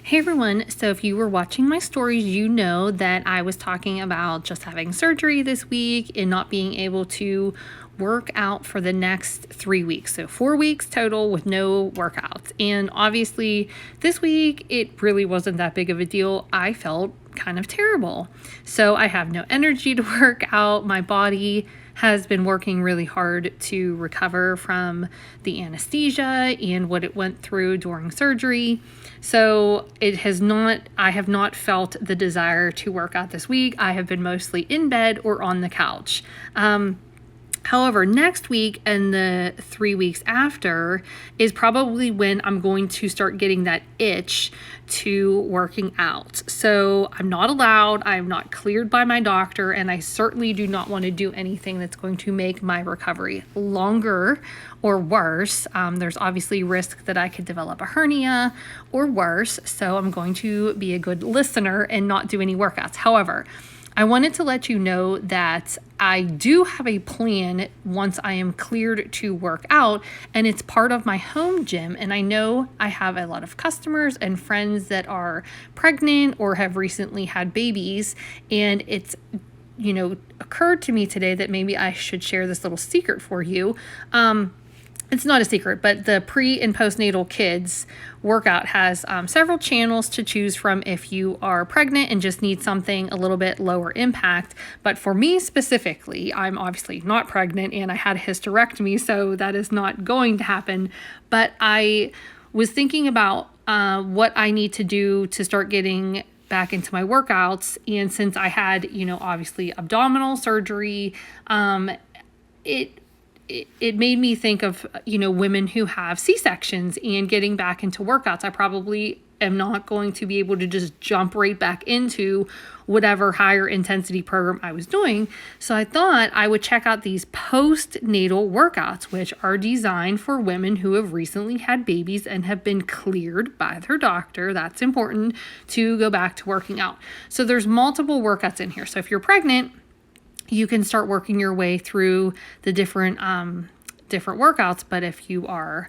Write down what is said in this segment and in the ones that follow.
Hey everyone, so if you were watching my stories, you know that I was talking about just having surgery this week and not being able to work out for the next 3 weeks. So 4 weeks total with no workouts. And obviously this week, it really wasn't that big of a deal. I felt kind of terrible. So I have no energy to work out. My body has been working really hard to recover from the anesthesia and what it went through during surgery. So I have not felt the desire to work out this week. I have been mostly in bed or on the couch. However, next week and the 3 weeks after is probably when I'm going to start getting that itch to working out. So I'm not allowed, I'm not cleared by my doctor, and I certainly do not want to do anything that's going to make my recovery longer or worse. There's obviously risk that I could develop a hernia or worse. So I'm going to be a good listener and not do any workouts. However, I wanted to let you know that I do have a plan once I am cleared to work out, and it's part of my home gym. And I know I have a lot of customers and friends that are pregnant or have recently had babies, and it's occurred to me today that maybe I should share this little secret for you. It's not a secret, but the pre and postnatal kids workout has several channels to choose from if you are pregnant and just need something a little bit lower impact. But for me specifically, I'm obviously not pregnant and I had a hysterectomy, so that is not going to happen. But I was thinking about what I need to do to start getting back into my workouts. And since I had, obviously abdominal surgery, it made me think of, women who have C-sections and getting back into workouts. I probably am not going to be able to just jump right back into whatever higher intensity program I was doing. So I thought I would check out these postnatal workouts, which are designed for women who have recently had babies and have been cleared by their doctor. That's important to go back to working out. So there's multiple workouts in here. So if you're pregnant, you can start working your way through the different workouts. But if you are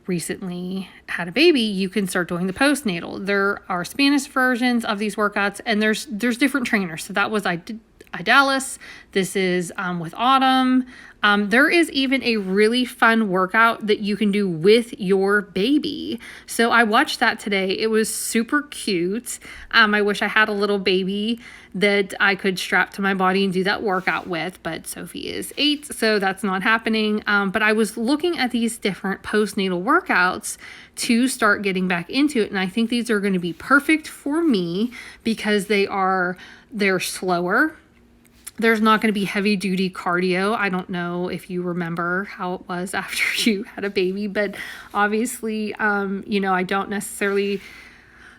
recently had a baby, you can start doing the postnatal. There are Spanish versions of these workouts, and there's different trainers. So that was Idalis. This is with Autumn. There is even a really fun workout that you can do with your baby. So I watched that today. It was super cute. I wish I had a little baby that I could strap to my body and do that workout with, but Sophie is 8, so that's not happening. But I was looking at these different postnatal workouts to start getting back into it, and I think these are going to be perfect for me because they're slower. There's not going to be heavy duty cardio. I don't know if you remember how it was after you had a baby, but obviously, I don't necessarily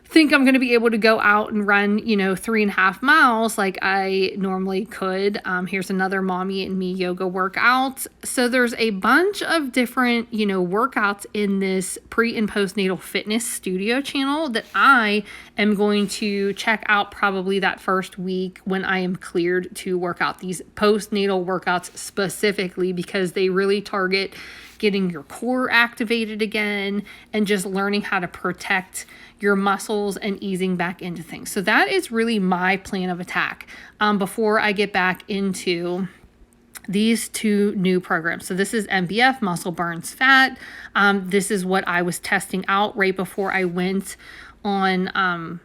think I'm going to be able to go out and run, 3.5 miles like I normally could. Here's another mommy and me yoga workout. So there's a bunch of different, workouts in this pre and postnatal fitness studio channel that I am going to check out probably that first week when I am cleared to work out these postnatal workouts specifically, because they really target getting your core activated again and just learning how to protect your muscles and easing back into things. So that is really my plan of attack before I get back into these two new programs. So this is MBF, Muscle Burns Fat. This is what I was testing out right before I went on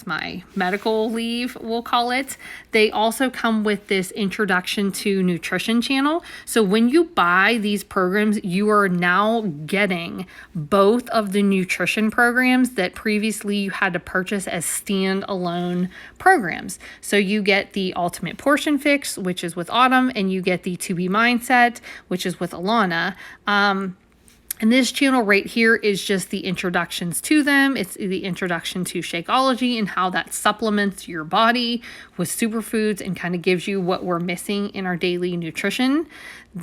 my medical leave, we'll call it. They also come with this introduction to nutrition channel. So when you buy these programs, you are now getting both of the nutrition programs that previously you had to purchase as standalone programs. So you get the Ultimate Portion Fix, which is with Autumn, and you get the To Be Mindset, which is with Alana. And this channel right here is just the introductions to them. It's the introduction to Shakeology and how that supplements your body with superfoods and kind of gives you what we're missing in our daily nutrition.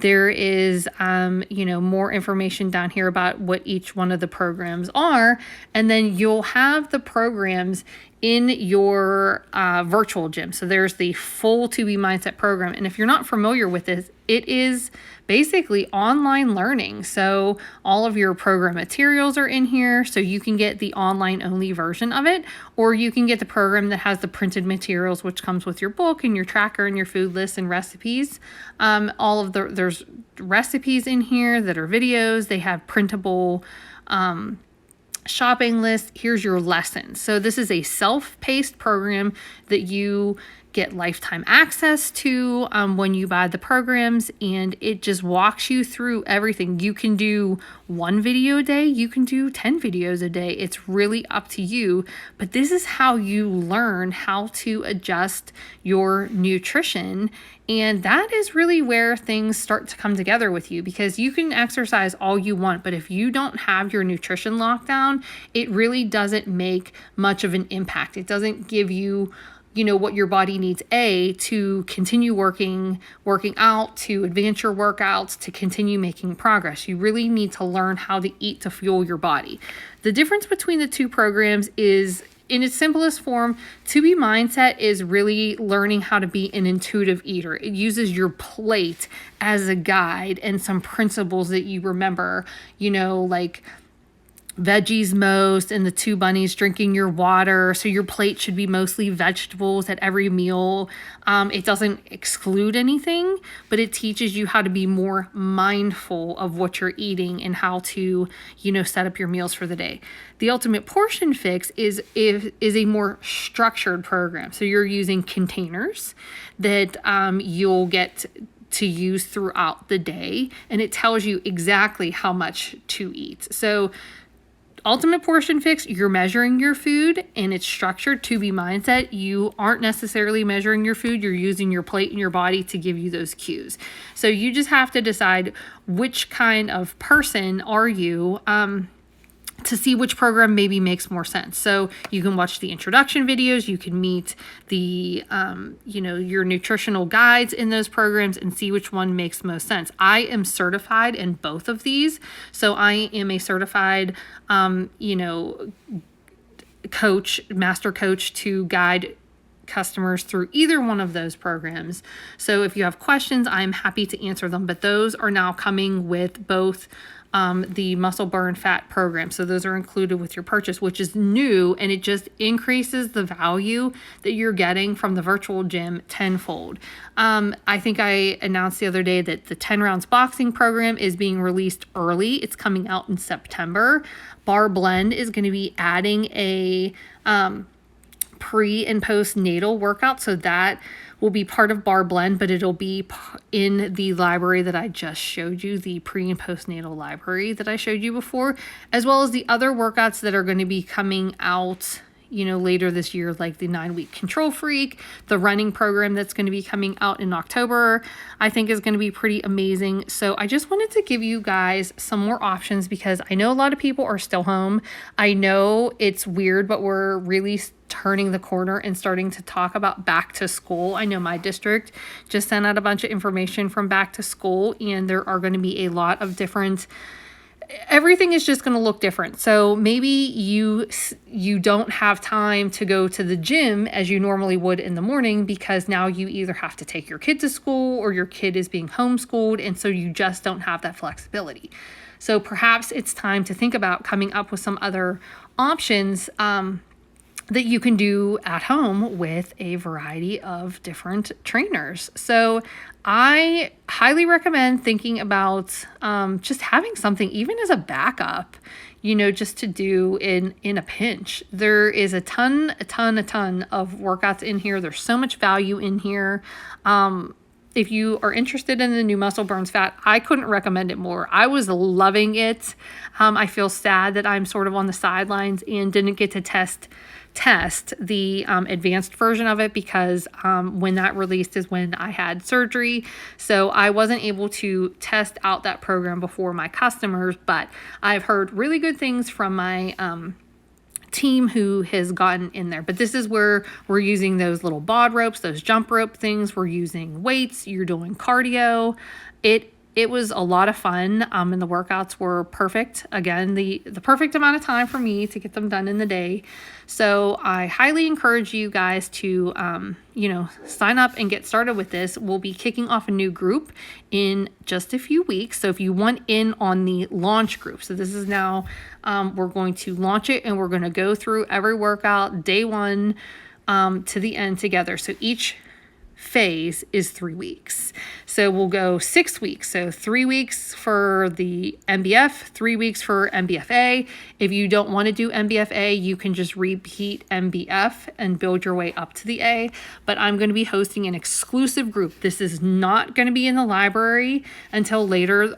There is, more information down here about what each one of the programs are. And then you'll have the programs in your virtual gym. So there's the full 2B Mindset program. And if you're not familiar with this, it is basically online learning. So all of your program materials are in here, so you can get the online only version of it, or you can get the program that has the printed materials, which comes with your book and your tracker and your food list and recipes. There's recipes in here that are videos. They have printable shopping list. Here's your lessons. So this is a self-paced program that you get lifetime access to when you buy the programs, and it just walks you through everything. You can do 1 video a day, you can do 10 videos a day. It's really up to you, but this is how you learn how to adjust your nutrition. And that is really where things start to come together with you, because you can exercise all you want, but if you don't have your nutrition locked down, it really doesn't make much of an impact. It doesn't give you what your body needs, to continue working out, to advance your workouts, to continue making progress. You really need to learn how to eat to fuel your body. The difference between the two programs is, in its simplest form, 2B Mindset is really learning how to be an intuitive eater. It uses your plate as a guide and some principles that you remember, like veggies most, and the 2 bunnies drinking your water. So your plate should be mostly vegetables at every meal. It doesn't exclude anything, but it teaches you how to be more mindful of what you're eating and how to, set up your meals for the day. The Ultimate Portion Fix is a more structured program. So you're using containers that you'll get to use throughout the day, and it tells you exactly how much to eat. So Ultimate Portion Fix, you're measuring your food and it's structured. 2B Mindset, you aren't necessarily measuring your food. You're using your plate and your body to give you those cues. So you just have to decide which kind of person are you, to see which program maybe makes more sense. So you can watch the introduction videos, you can meet the, your nutritional guides in those programs and see which one makes most sense. I am certified in both of these. So I am a certified, master coach to guide customers through either one of those programs. So if you have questions, I'm happy to answer them, but those are now coming with both the muscle burn fat program. So those are included with your purchase, which is new, and it just increases the value that you're getting from the virtual gym tenfold. I think I announced the other day that the 10 rounds boxing program is being released early. It's coming out in September. Bar Blend is going to be adding a pre and postnatal workout. So that will be part of Bar Blend, but it'll be in the library that I just showed you, the pre and postnatal library that I showed you before, as well as the other workouts that are going to be coming out later this year, like the 9-week Control Freak, the running program that's going to be coming out in October, I think is going to be pretty amazing. So I just wanted to give you guys some more options, because I know a lot of people are still home. I know it's weird, but we're really turning the corner and starting to talk about back to school. I know my district just sent out a bunch of information from back to school, and there are going to be a lot of different, everything is just going to look different. So maybe you don't have time to go to the gym as you normally would in the morning, because now you either have to take your kid to school or your kid is being homeschooled, and so you just don't have that flexibility. So perhaps it's time to think about coming up with some other options that you can do at home with a variety of different trainers. So I highly recommend thinking about just having something, even as a backup, just to do in a pinch. There is a ton of workouts in here. There's so much value in here. If you are interested in the new Muscle Burns Fat, I couldn't recommend it more. I was loving it. I feel sad that I'm sort of on the sidelines and didn't get to test the advanced version of it, because when that released is when I had surgery. So I wasn't able to test out that program before my customers, but I've heard really good things from my team who has gotten in there. But this is where we're using those little bod ropes, those jump rope things. We're using weights. You're doing cardio. It it was a lot of fun, and the workouts were perfect. Again, the perfect amount of time for me to get them done in the day. So I highly encourage you guys to, sign up and get started with this. We'll be kicking off a new group in just a few weeks. So if you want in on the launch group, so this is now, we're going to launch it and we're going to go through every workout day one to the end together. So each phase is 3 weeks. So we'll go 6 weeks. So 3 weeks for the MBF, 3 weeks for MBFA. If you don't want to do MBFA, you can just repeat MBF and build your way up to the A. But I'm going to be hosting an exclusive group. This is not going to be in the library until later.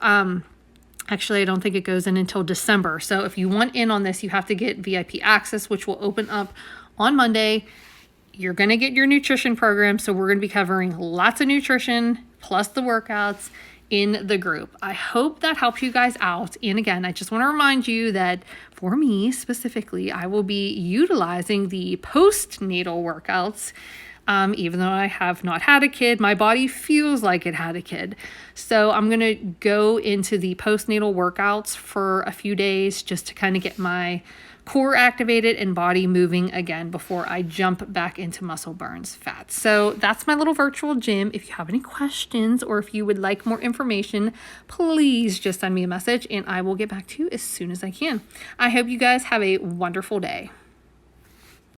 Actually, I don't think it goes in until December. So if you want in on this, you have to get VIP access, which will open up on Monday. You're going to get your nutrition program. So we're going to be covering lots of nutrition plus the workouts in the group. I hope that helps you guys out. And again, I just want to remind you that for me specifically, I will be utilizing the postnatal workouts. Even though I have not had a kid, my body feels like it had a kid. So I'm going to go into the postnatal workouts for a few days just to kind of get my core activated and body moving again before I jump back into muscle burns fat. So that's my little virtual gym. If you have any questions or if you would like more information, please just send me a message and I will get back to you as soon as I can. I hope you guys have a wonderful day.